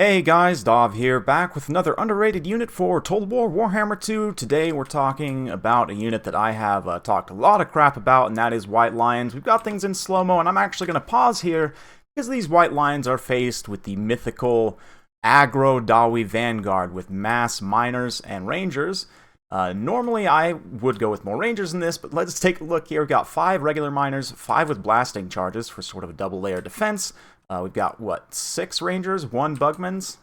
Hey guys, Dov here, back with another underrated unit for Total War Warhammer 2. Today we're talking about a unit that I have talked a lot of crap about, and that is White Lions. We've got things in slow-mo, and I'm actually going to pause here because these White Lions are faced with the mythical aggro Dawi Vanguard with mass miners and rangers. Normally I would go with more rangers in this, but let's take a look here. We've got 5 regular miners, 5 with blasting charges for sort of a double layer defense. We've got, what, 6 rangers, 1 Bugman's?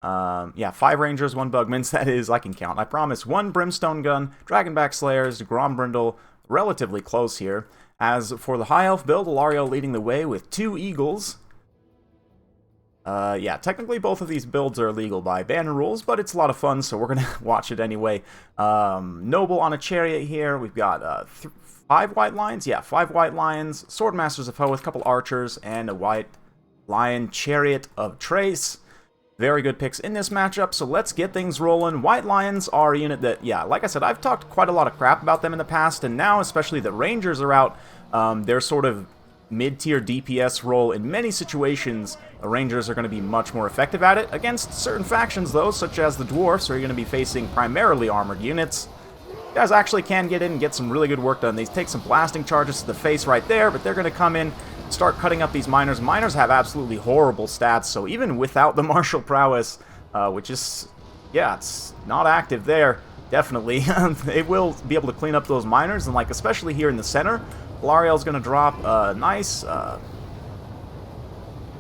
Yeah, 5 rangers, 1 Bugman's. That is, I can count, I promise. 1 Brimstone Gun, Dragonback Slayers, Grombrindle, relatively close here. As for the High Elf build, Ilario leading the way with 2 Eagles. Yeah, technically both of these builds are illegal by banner rules, but it's a lot of fun, so we're going to watch it anyway. Noble on a Chariot here. We've got 5 White Lions? Yeah, 5 White Lions, Swordmasters of Hoth, a couple Archers, and a White Lion Chariot of Trace. Very good picks in this matchup, so let's get things rolling. White Lions are a unit that, yeah, like I said, I've talked quite a lot of crap about them in the past, and now, especially that Rangers are out, they're sort of mid-tier DPS role. In many situations, the Rangers are going to be much more effective at it. Against certain factions, though, such as the Dwarfs, are going to be facing primarily armored units. You guys actually can get in and get some really good work done. They take some blasting charges to the face right there, but they're going to come in and start cutting up these miners. Miners have absolutely horrible stats, so even without the martial prowess, which is, yeah, it's not active there, definitely, they will be able to clean up those miners, and like especially here in the center, Ilariel's going to drop a nice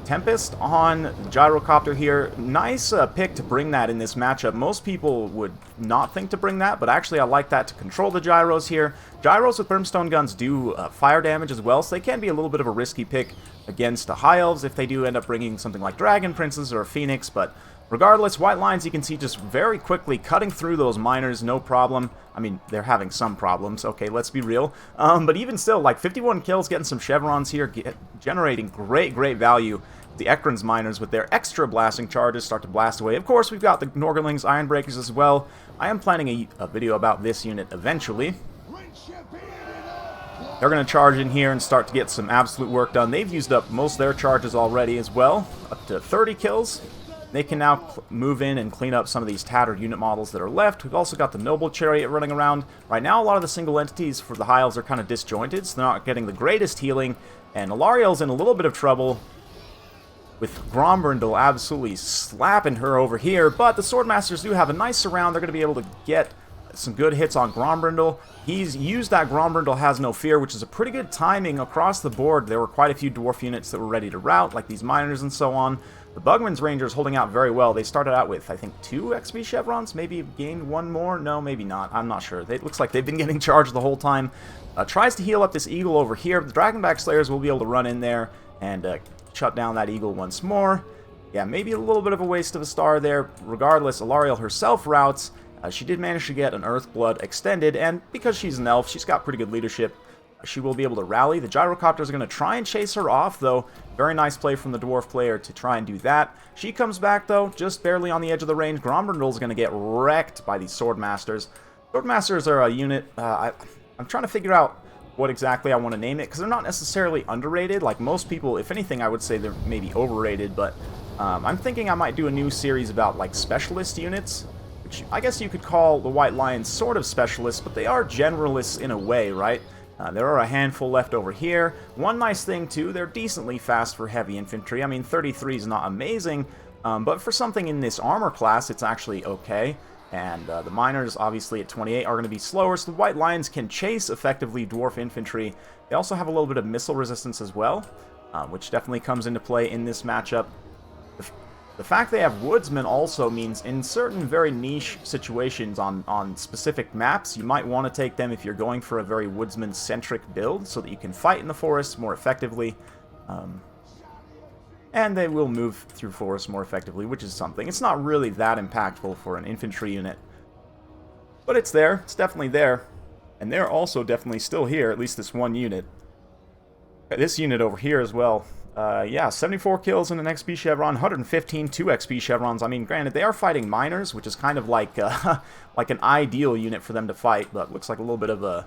Tempest on the Gyrocopter here. Nice pick to bring that in this matchup. Most people would not think to bring that, but actually I like that to control the Gyros here. Gyros with Brimstone Guns do fire damage as well, so they can be a little bit of a risky pick against the High Elves if they do end up bringing something like Dragon Princes or a Phoenix, but regardless, White Lions, you can see just very quickly cutting through those miners, no problem. I mean, they're having some problems, okay, let's be real. But even still, like 51 kills, getting some chevrons here, generating great value. The Ekron's miners with their extra blasting charges start to blast away. Of course, we've got the Norgerlings, Ironbreakers as well. I am planning a video about this unit eventually. They're going to charge in here and start to get some absolute work done. They've used up most of their charges already as well, up to 30 kills. They can now move in and clean up some of these tattered unit models that are left. We've also got the Noble Chariot running around. Right now, a lot of the single entities for the High Elves are kind of disjointed, so they're not getting the greatest healing. And Ilariel's in a little bit of trouble with Grombrindle absolutely slapping her over here. But the Swordmasters do have a nice surround. They're going to be able to get some good hits on Grombrindle. He's used that Grombrindle Has No Fear, which is a pretty good timing across the board. There were quite a few Dwarf units that were ready to rout, like these Miners and so on. The Bugman's Rangers holding out very well. They started out with, I think, 2 XP chevrons, maybe gained 1 more? No, maybe not. I'm not sure. It looks like they've been getting charged the whole time. Tries to heal up this Eagle over here. The Dragonback Slayers will be able to run in there and shut down that Eagle once more. Yeah, maybe a little bit of a waste of a star there. Regardless, Ilariel herself routes. She did manage to get an Earthblood extended, and because she's an elf, she's got pretty good leadership. She will be able to rally. The Gyrocopters are going to try and chase her off, though. Very nice play from the Dwarf player to try and do that. She comes back, though, just barely on the edge of the range. Grombrindle is going to get wrecked by these Swordmasters. Swordmasters are a unit, I'm trying to figure out what exactly I want to name it, because they're not necessarily underrated. Like most people, if anything, I would say they're maybe overrated, but I'm thinking I might do a new series about, like, specialist units, which I guess you could call the White Lions sort of specialists, but they are generalists in a way, right? There are a handful left over here. One nice thing, too, they're decently fast for heavy infantry. I mean, 33 is not amazing, but for something in this armor class, it's actually okay. And the Miners, obviously, at 28 are going to be slower, so the White Lions can chase effectively Dwarf infantry. They also have a little bit of missile resistance as well, which definitely comes into play in this matchup. The fact they have Woodsmen also means in certain very niche situations on specific maps, you might want to take them if you're going for a very Woodsman-centric build so that you can fight in the forest more effectively. And they will move through forests more effectively, which is something. It's not really that impactful for an infantry unit, but it's there. It's definitely there. And they're also definitely still here, at least this one unit. This unit over here as well. Yeah, 74 kills in an XP chevron, 115 2 XP chevrons. I mean, granted, they are fighting miners, which is kind of like like an ideal unit for them to fight, but looks like a little bit of a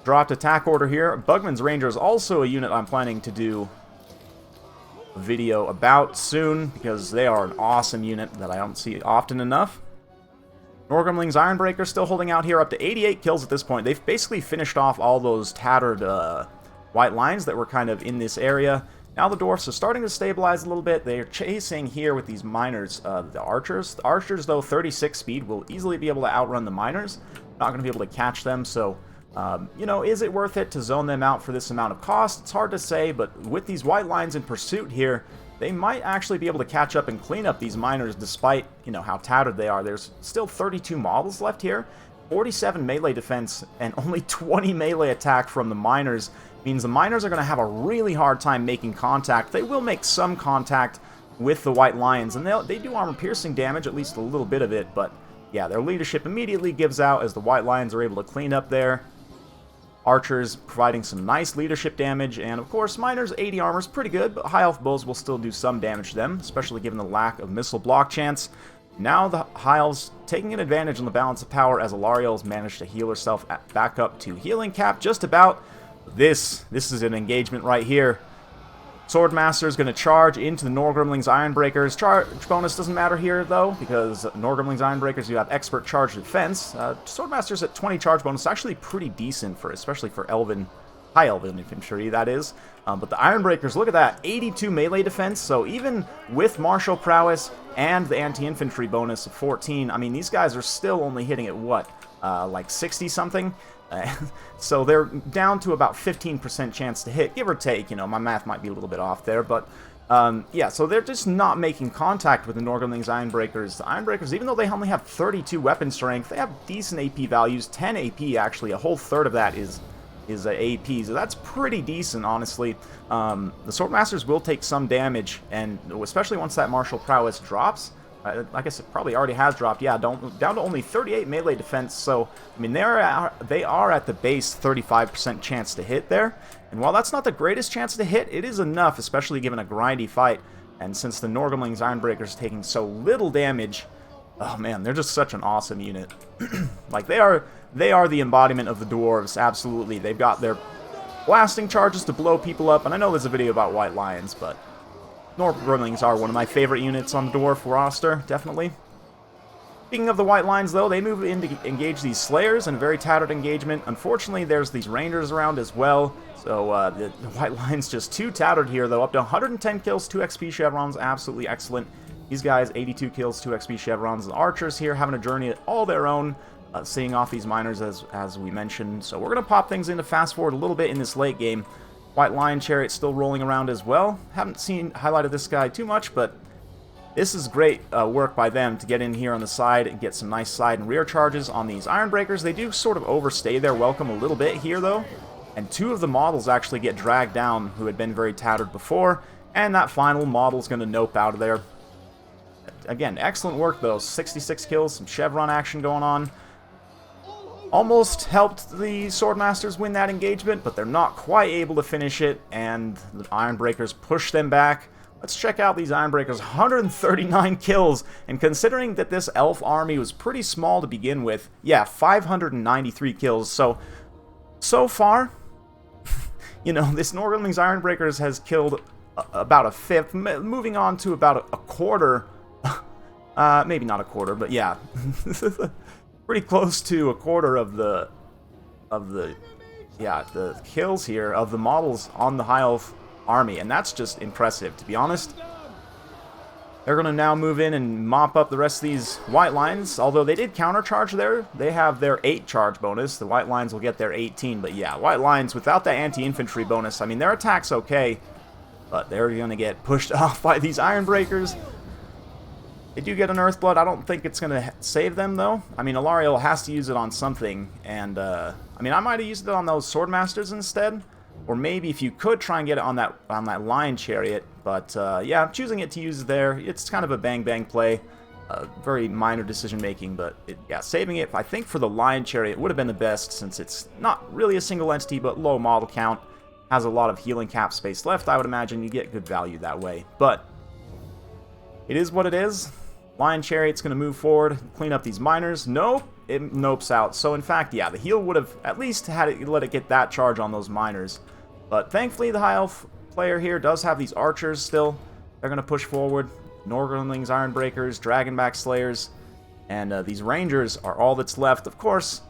dropped attack order here. Bugman's Ranger is also a unit I'm planning to do video about soon, because they are an awesome unit that I don't see often enough. Norgrimling's Ironbreaker still holding out here, up to 88 kills at this point. They've basically finished off all those tattered white lines that were kind of in this area. Now the Dwarfs are starting to stabilize a little bit. They're chasing here with these miners, the Archers. The Archers, though, 36 speed, will easily be able to outrun the miners. Not going to be able to catch them, so, you know, is it worth it to zone them out for this amount of cost? It's hard to say, but with these white lines in pursuit here, they might actually be able to catch up and clean up these miners despite, you know, how tattered they are. There's still 32 models left here, 47 melee defense, and only 20 melee attack from the miners. Means the miners are going to have a really hard time making contact. They will make some contact with the white lions, and they do armor-piercing damage, at least a little bit of it, but yeah, their leadership immediately gives out as the white lions are able to clean up there. Archers providing some nice leadership damage, and of course, miners, 80 armor is pretty good, but high elf bows will still do some damage to them, especially given the lack of missile block chance. Now the High Elves taking an advantage on the balance of power as Alarielle's managed to heal herself back up to healing cap just about. This is an engagement right here. Swordmaster is going to charge into the Norgrimling's Ironbreakers. Charge bonus doesn't matter here, though, because Norgrimling's Ironbreakers, you have expert charge defense. Swordmaster's at 20 charge bonus, actually pretty decent, especially for high Elven infantry, that is. But the Ironbreakers, look at that, 82 melee defense, so even with martial prowess and the anti-infantry bonus of 14, I mean, these guys are still only hitting at what, like 60-something? So they're down to about 15% chance to hit, give or take. You know, my math might be a little bit off there, but yeah, so they're just not making contact with the Norgrimling's Ironbreakers. The Ironbreakers, even though they only have 32 weapon strength, they have decent AP values, 10 AP actually, a whole third of that is AP, so that's pretty decent, honestly. The Swordmasters will take some damage, and especially once that martial prowess drops. I guess it probably already has dropped, yeah, down to only 38 melee defense, so, I mean, they are at the base 35% chance to hit there, and while that's not the greatest chance to hit, it is enough, especially given a grindy fight, and since the Norgrimling's Ironbreakers are taking so little damage, oh man, they're just such an awesome unit. Like, they are the embodiment of the Dwarves, absolutely. They've got their blasting charges to blow people up, and I know there's a video about White Lions, but Norgrimlings are one of my favorite units on the Dwarf roster, definitely. Speaking of the White Lions, though, they move in to engage these Slayers in a very tattered engagement. Unfortunately, there's these Rangers around as well, so the White Lions just too tattered here, though. Up to 110 kills, 2 XP chevrons, absolutely excellent. These guys, 82 kills, 2 XP chevrons. The Archers here having a journey all their own, seeing off these miners as we mentioned. So we're going to pop things into fast forward a little bit in this late game. White Lion Chariot still rolling around as well. Haven't highlighted this guy too much, but this is great work by them to get in here on the side and get some nice side and rear charges on these Ironbreakers. They do sort of overstay their welcome a little bit here, though, and 2 of the models actually get dragged down who had been very tattered before, and that final model's going to nope out of there. Again, excellent work, though. 66 kills, some chevron action going on. Almost helped the Swordmasters win that engagement, but they're not quite able to finish it, and the Ironbreakers push them back. Let's check out these Ironbreakers. 139 kills, and considering that this elf army was pretty small to begin with, yeah, 593 kills. So far, you know, this Norgrimling's Ironbreakers has killed about a fifth, moving on to about a quarter. Maybe not a quarter, but yeah. Pretty close to a quarter of the kills here of the models on the High Elf army, and that's just impressive, to be honest. They're going to now move in and mop up the rest of these White Lions, although they did countercharge there. They have their 8 charge bonus. The White Lions will get their 18, but yeah, White Lions, without that anti-infantry bonus, I mean, their attack's okay, but they're going to get pushed off by these Ironbreakers. They do get an Earthblood. I don't think it's going to save them, though. I mean, Alarielle has to use it on something, and, I mean, I might have used it on those Swordmasters instead, or maybe if you could try and get it on that Lion Chariot, but, yeah, choosing it to use there, it's kind of a bang-bang play. Very minor decision-making, but, yeah, saving it, I think for the Lion Chariot would have been the best, since it's not really a single entity, but low model count, has a lot of healing cap space left. I would imagine you get good value that way, but it is what it is. Lion Chariot's going to move forward, clean up these miners. Nope, it nopes out. So, in fact, yeah, the heal would have at least let it get that charge on those miners. But thankfully, the High Elf player here does have these Archers still. They're going to push forward. Norgrimlings, Ironbreakers, Dragonback Slayers, and these Rangers are all that's left. Of course,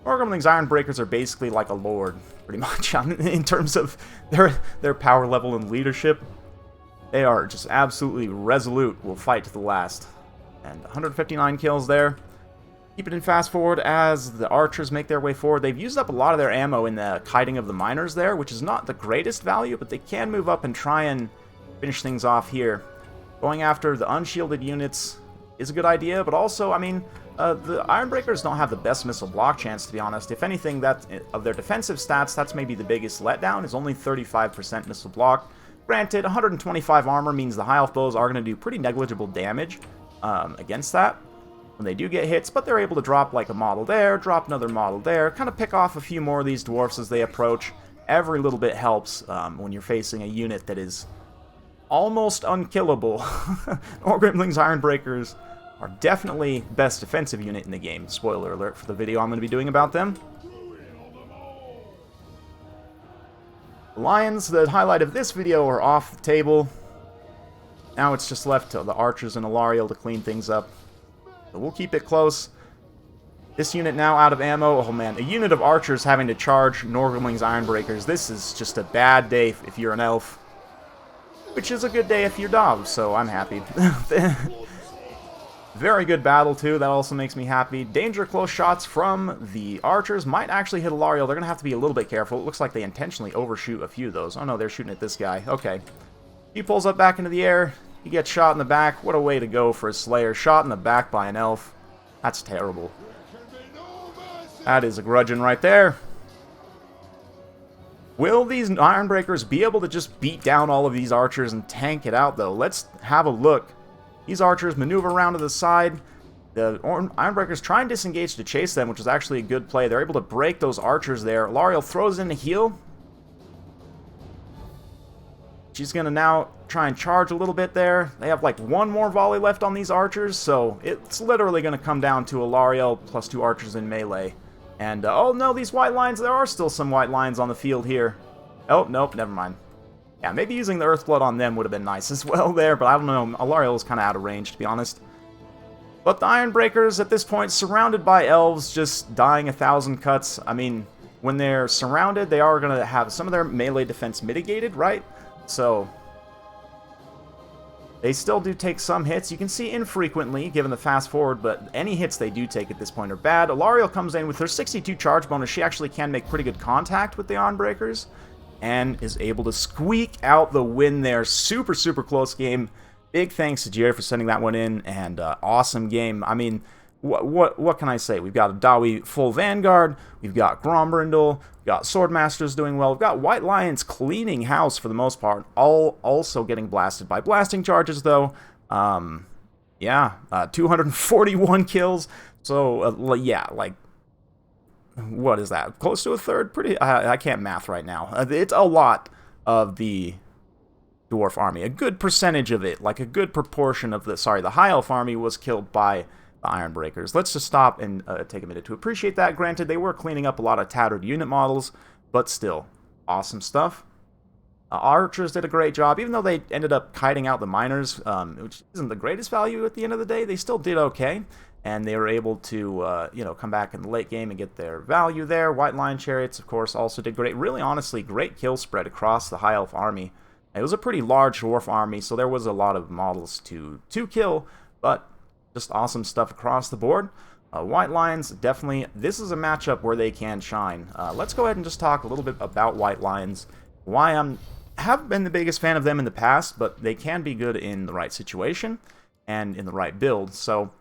Norgrimlings, Ironbreakers are basically like a lord, pretty much, in terms of their power level and leadership. They are just absolutely resolute, will fight to the last. And 159 kills there. Keep it in fast forward as the archers make their way forward. They've used up a lot of their ammo in the kiting of the miners there, which is not the greatest value, but they can move up and try and finish things off here. Going after the unshielded units is a good idea, but also, I mean, the Ironbreakers don't have the best missile block chance, to be honest. If anything, that of their defensive stats, that's maybe the biggest letdown, is only 35% missile block. Granted, 125 armor means the high elf bows are going to do pretty negligible damage against that when they do get hits, but they're able to drop like a model there, drop another model there, kind of pick off a few more of these dwarfs as they approach. Every little bit helps when you're facing a unit that is almost unkillable. Norgrimlings, Ironbreakers are definitely best defensive unit in the game. Spoiler alert for the video I'm going to be doing about them. The Lions, the highlight of this video, are off the table. Now it's just left to the archers and Alariel to clean things up. So we'll keep it close. This unit now out of ammo. Oh man, a unit of archers having to charge Norgrimlings, Ironbreakers. This is just a bad day if you're an elf. Which is a good day if you're dogs, so I'm happy. Very good battle too, that also makes me happy. Danger close shots from the archers might actually hit Alariel. They're going to have to be a little bit careful. It looks like they intentionally overshoot a few of those. Oh no, they're shooting at this guy. Okay. He pulls up back into the air. He gets shot in the back. What a way to go for a Slayer. Shot in the back by an elf. That's terrible. That is a grudging right there. Will these Ironbreakers be able to just beat down all of these archers and tank it out, though? Let's have a look. These archers maneuver around to the side. The Ironbreakers try and disengage to chase them, which is actually a good play. They're able to break those archers there. Alariel throws in a heal. She's going to now try and charge a little bit there. They have like one more volley left on these archers, so it's literally going to come down to Alariel plus 2 archers in melee. And, oh no, these white lines, there are still some white lines on the field here. Oh, nope, never mind. Yeah, maybe using the Earthblood on them would have been nice as well there, but I don't know, Alariel is kind of out of range, to be honest. But the Ironbreakers, at this point, surrounded by elves, just dying 1,000 cuts. I mean, when they're surrounded, they are going to have some of their melee defense mitigated, right? So, they still do take some hits. You can see infrequently, given the fast forward, but any hits they do take at this point are bad. Alariel comes in with her 62 charge bonus. She actually can make pretty good contact with the Ironbreakers, and is able to squeak out the win there. Super, super close game. Big thanks to Jerry for sending that one in, and awesome game. I mean, what can I say? We've got a Dawi full Vanguard, we've got Grombrindle, we've got Swordmasters doing well, we've got White Lions cleaning house for the most part, all also getting blasted by blasting charges, though. Yeah, 241 kills, so, yeah, like, what is that? Close to a third? Pretty, I can't math right now. It's a lot of the Dwarf army. A good percentage of it, like a good proportion of the, the High Elf army was killed by the Ironbreakers. Let's just stop and take a minute to appreciate that. Granted, they were cleaning up a lot of tattered unit models, but still, awesome stuff. Archers did a great job, even though they ended up kiting out the miners, which isn't the greatest value at the end of the day. They still did okay, and they were able to, you know, come back in the late game and get their value there. White Lion Chariots, of course, also did great. Really, honestly, great kill spread across the High Elf army. It was a pretty large Dwarf army, so there was a lot of models to kill, but just awesome stuff across the board. White Lions, definitely, this is a matchup where they can shine. Let's go ahead and just talk a little bit about White Lions. Why haven't been the biggest fan of them in the past, but they can be good in the right situation and in the right build. So,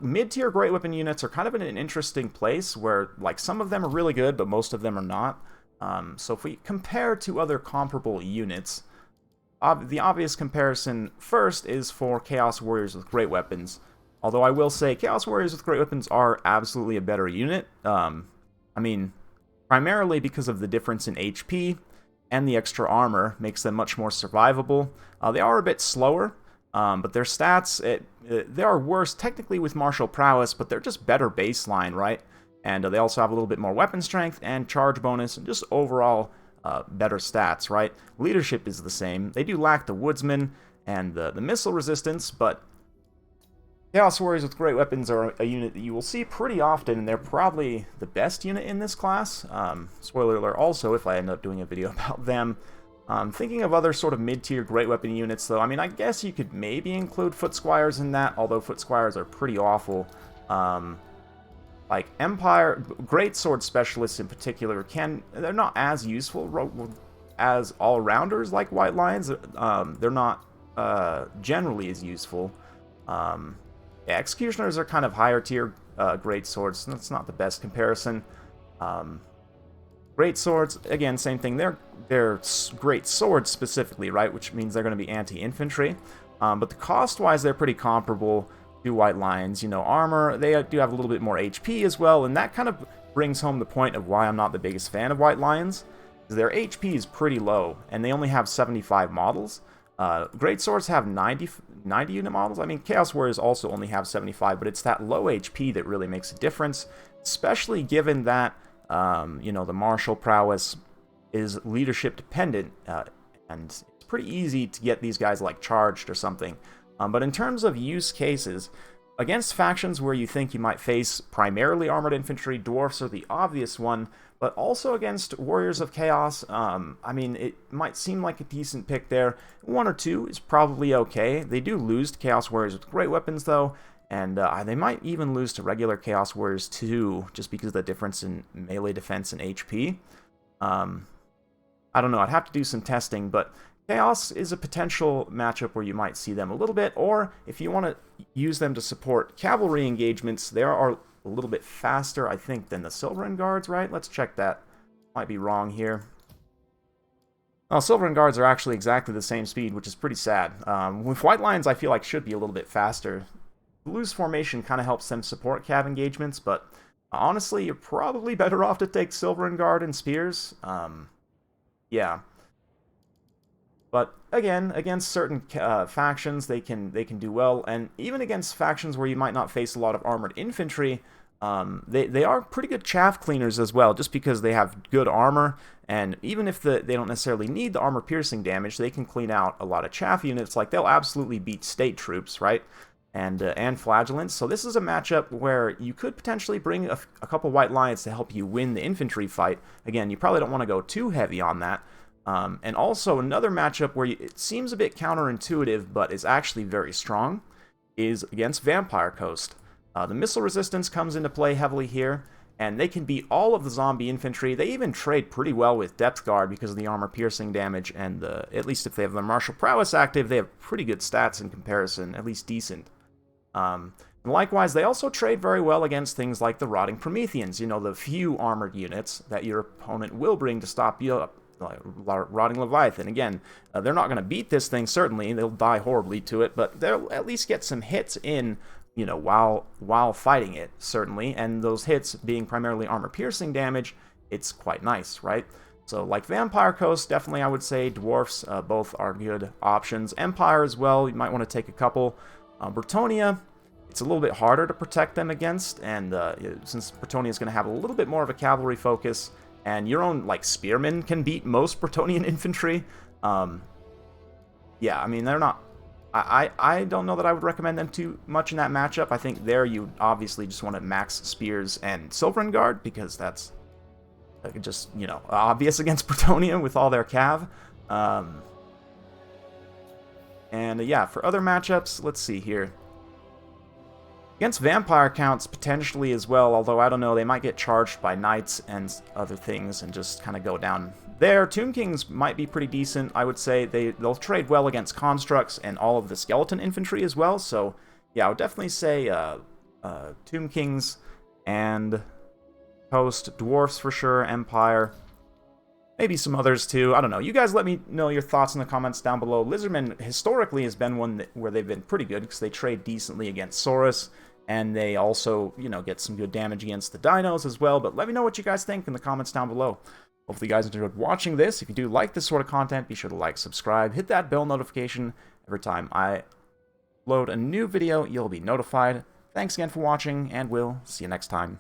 mid-tier Great Weapon units are kind of in an interesting place where, like, some of them are really good, but most of them are not. So if we compare to other comparable units, the obvious comparison first is for Chaos Warriors with Great Weapons. Although I will say Chaos Warriors with Great Weapons are absolutely a better unit. I mean, primarily because of the difference in HP and the extra armor makes them much more survivable. They are a bit slower, but their stats, they are worse technically with martial prowess, but they're just better baseline, right? And they also have a little bit more weapon strength and charge bonus and just overall better stats, right? Leadership is the same. They do lack the Woodsman and the missile resistance, but Chaos Warriors with great weapons are a unit that you will see pretty often, and they're probably the best unit in this class. Spoiler alert also, if I end up doing a video about them. Thinking of other sort of mid-tier great weapon units, though, I mean, I guess you could maybe include Foot Squires in that, although Foot Squires are pretty awful. Like Empire, Great Sword Specialists in particular, they're not as useful as all-rounders like White Lions. They're not generally as useful. Yeah, Executioners are kind of higher tier Great Swords, so that's not the best comparison. Great Swords, again, same thing. They're Great Swords specifically, right? Which means they're going to be anti-infantry. But the cost-wise, they're pretty comparable to White Lions. You know, armor, they do have a little bit more HP as well, and that kind of brings home the point of why I'm not the biggest fan of White Lions. Their HP is pretty low, and they only have 75 models. Great Swords have 90 unit models. I mean, Chaos Warriors also only have 75, but it's that low HP that really makes a difference, especially given that, you know, the martial prowess is leadership dependent, and it's pretty easy to get these guys, like, charged or something. But in terms of use cases, against factions where you think you might face primarily armored infantry, Dwarfs are the obvious one, but also against Warriors of Chaos, I mean, it might seem like a decent pick there. 1 or 2 is probably okay. They do lose to Chaos Warriors with great weapons, though, and they might even lose to regular Chaos Warriors, too, just because of the difference in melee defense and HP. I don't know, I'd have to do some testing, but Chaos is a potential matchup where you might see them a little bit, or if you want to use them to support cavalry engagements, they are a little bit faster, I think, than the Silverin Guards, right? Let's check that. Might be wrong here. Oh, Silverin Guards are actually exactly the same speed, which is pretty sad. With White Lions, I feel like should be a little bit faster. Loose formation kind of helps them support cav engagements, but honestly, you're probably better off to take Silverin Guard and Spears. Yeah. But again, against certain factions, they can do well, and even against factions where you might not face a lot of armored infantry, they are pretty good chaff cleaners as well, just because they have good armor, and even if they don't necessarily need the armor piercing damage, they can clean out a lot of chaff units. Like, they'll absolutely beat state troops, right? And flagellants. So this is a matchup where you could potentially bring a couple White Lions to help you win the infantry fight. Again, you probably don't want to go too heavy on that. And also, another matchup where it seems a bit counterintuitive, but is actually very strong, is against Vampire Coast. The missile resistance comes into play heavily here, and they can beat all of the zombie infantry. They even trade pretty well with Depth Guard because of the armor-piercing damage, and at least if they have their martial prowess active, they have pretty good stats in comparison, at least decent. And likewise, they also trade very well against things like the Rotting Prometheans, you know, the few armored units that your opponent will bring to stop you up. Like Rotting Leviathan. Again, they're not going to beat this thing, certainly. They'll die horribly to it, but they'll at least get some hits in, you know, while fighting it, certainly. And those hits being primarily armor-piercing damage, it's quite nice, right? So, like Vampire Coast, definitely I would say Dwarfs, both are good options. Empire as well, you might want to take a couple. Bretonnia, it's a little bit harder to protect them against, and since Bretonnia is going to have a little bit more of a cavalry focus, and your own, like, spearmen can beat most Bretonian infantry. Yeah, I mean, they're not... I don't know that I would recommend them too much in that matchup. I think there you obviously just want to max Spears and Silverin Guard, because that's just, you know, obvious against Bretonnia with all their cav. And yeah, for other matchups, let's see here. Against Vampire Counts, potentially as well, although I don't know, they might get charged by Knights and other things and just kind of go down there. Tomb Kings might be pretty decent, I would say. They'll trade well against Constructs and all of the Skeleton Infantry as well, so yeah, I would definitely say Tomb Kings and Coast, Dwarfs for sure, Empire, maybe some others too. I don't know. You guys let me know your thoughts in the comments down below. Lizardmen historically has been one where they've been pretty good because they trade decently against Saurus, and they also, you know, get some good damage against the dinos as well. But let me know what you guys think in the comments down below. Hopefully you guys enjoyed watching this. If you do like this sort of content, be sure to like, subscribe, hit that bell notification. Every time I upload a new video, you'll be notified. Thanks again for watching, and we'll see you next time.